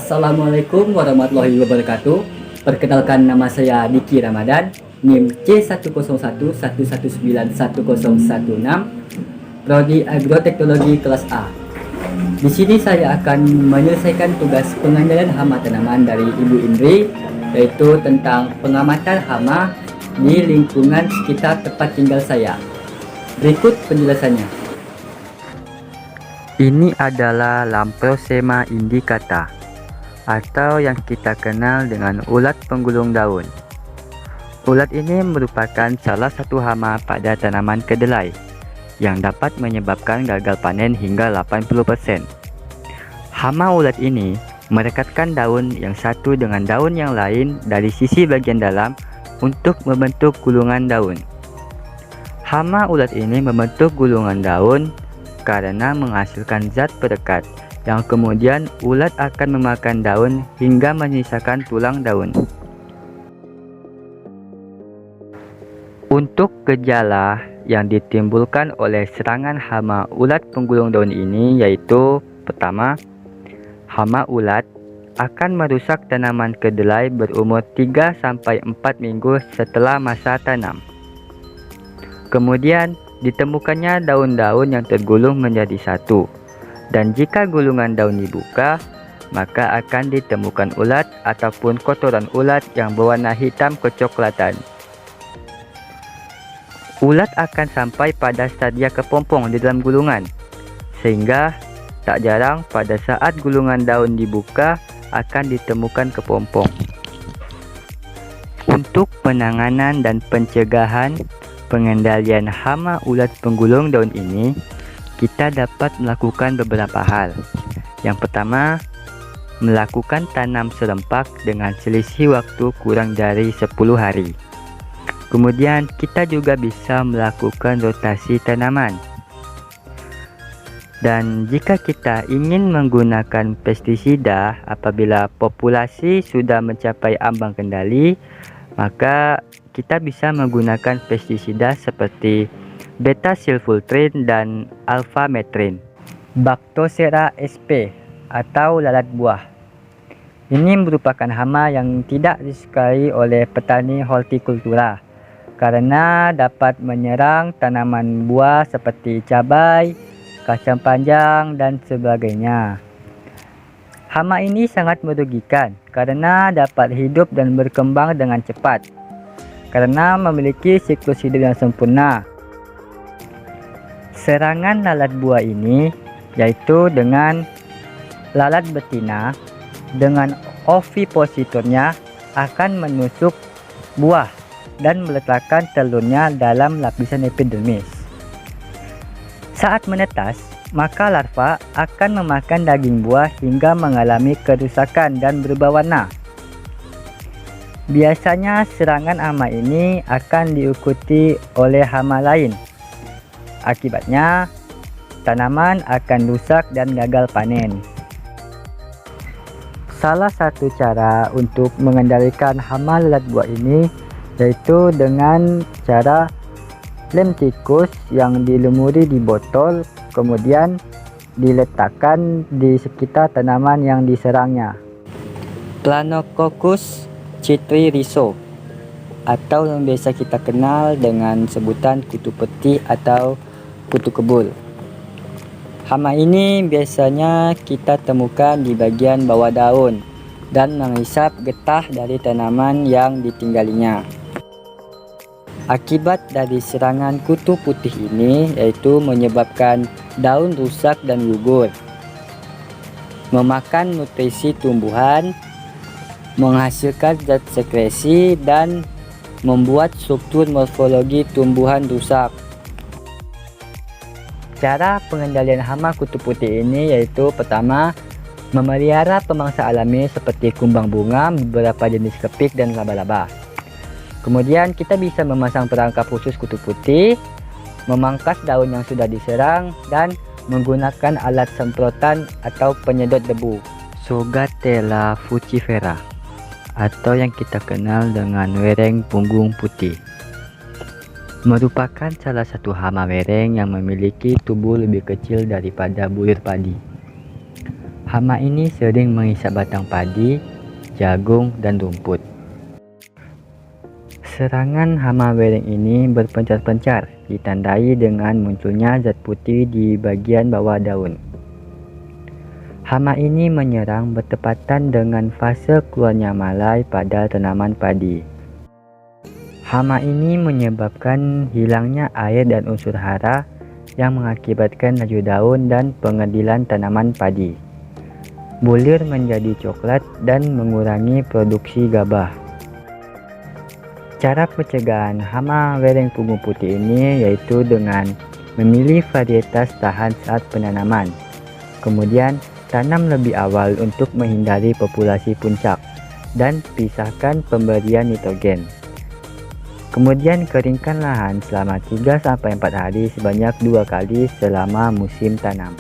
Assalamualaikum warahmatullahi wabarakatuh. Perkenalkan, nama saya Diki Ramadan, NIM C10111910116, Prodi Agroteknologi kelas A. Di sini saya akan menyelesaikan tugas pengendalian hama tanaman dari Ibu Indri, yaitu tentang pengamatan hama di lingkungan sekitar tempat tinggal saya. Berikut penjelasannya. Ini adalah Lamprosema indicata, atau yang kita kenal dengan ulat penggulung daun. Ulat ini merupakan salah satu hama pada tanaman kedelai yang dapat menyebabkan gagal panen hingga 80%. Hama ulat ini merekatkan daun yang satu dengan daun yang lain dari sisi bagian dalam untuk membentuk gulungan daun. Hama ulat ini membentuk gulungan daun karena menghasilkan zat perekat yang kemudian ulat akan memakan daun hingga menyisakan tulang daun. Untuk gejala yang ditimbulkan oleh serangan hama ulat penggulung daun ini yaitu: pertama, hama ulat akan merusak tanaman kedelai berumur 3-4 minggu setelah masa tanam. Kemudian ditemukannya daun-daun yang tergulung menjadi satu. Dan jika gulungan daun dibuka, maka akan ditemukan ulat ataupun kotoran ulat yang berwarna hitam kecoklatan. Ulat akan sampai pada stadia kepompong di dalam gulungan, sehingga tak jarang pada saat gulungan daun dibuka akan ditemukan kepompong. Untuk penanganan dan pencegahan pengendalian hama ulat penggulung daun ini, kita dapat melakukan beberapa hal. Yang pertama, melakukan tanam serempak dengan selisih waktu kurang dari 10 hari. Kemudian kita juga bisa melakukan rotasi tanaman. Dan jika kita ingin menggunakan pestisida apabila populasi sudah mencapai ambang kendali, maka kita bisa menggunakan pestisida seperti beta-sulfultrin dan alfametrin. Bactocera sp atau lalat buah. Ini merupakan hama yang tidak disukai oleh petani hortikultura karena dapat menyerang tanaman buah seperti cabai, kacang panjang, dan sebagainya. Hama ini sangat merugikan karena dapat hidup dan berkembang dengan cepat karena memiliki siklus hidup yang sempurna. Serangan lalat buah ini yaitu dengan lalat betina dengan ovipositornya akan menusuk buah dan meletakkan telurnya dalam lapisan epidermis. Saat menetas, maka larva akan memakan daging buah hingga mengalami kerusakan dan berubah warna. Biasanya serangan hama ini akan diikuti oleh hama lain. Akibatnya, tanaman akan rusak dan gagal panen. Salah satu cara untuk mengendalikan hama lalat buah ini yaitu dengan cara lem tikus yang dilumuri di botol, kemudian diletakkan di sekitar tanaman yang diserangnya. Planococcus chytrirhizo, atau yang biasa kita kenal dengan sebutan kutu peti atau kutu kebul. Hama ini biasanya kita temukan di bagian bawah daun dan menghisap getah dari tanaman yang ditinggalinya. Akibat dari serangan kutu putih ini yaitu menyebabkan daun rusak dan gugur, memakan nutrisi tumbuhan, menghasilkan zat sekresi, dan membuat struktur morfologi tumbuhan rusak. Cara pengendalian hama kutu putih ini yaitu: pertama, memelihara pemangsa alami seperti kumbang bunga, beberapa jenis kepik, dan laba-laba. Kemudian kita bisa memasang perangkap khusus kutu putih, memangkas daun yang sudah diserang, dan menggunakan alat semprotan atau penyedot debu. Sogatella fucifera, atau yang kita kenal dengan wereng punggung putih, merupakan salah satu hama wereng yang memiliki tubuh lebih kecil daripada bulir padi. Hama ini sering menghisap batang padi, jagung, dan rumput. Serangan hama wereng ini berpencar-pencar, ditandai dengan munculnya zat putih di bagian bawah daun. Hama ini menyerang bertepatan dengan fase keluarnya malai pada tanaman padi. Hama ini menyebabkan hilangnya air dan unsur hara yang mengakibatkan laju daun dan pengedilan tanaman padi. Bulir menjadi coklat dan mengurangi produksi gabah. Cara pencegahan hama wereng punggung putih ini yaitu dengan memilih varietas tahan saat penanaman. Kemudian tanam lebih awal untuk menghindari populasi puncak dan pisahkan pemberian nitrogen. Kemudian keringkan lahan selama 3-4 hari sebanyak 2 kali selama musim tanam.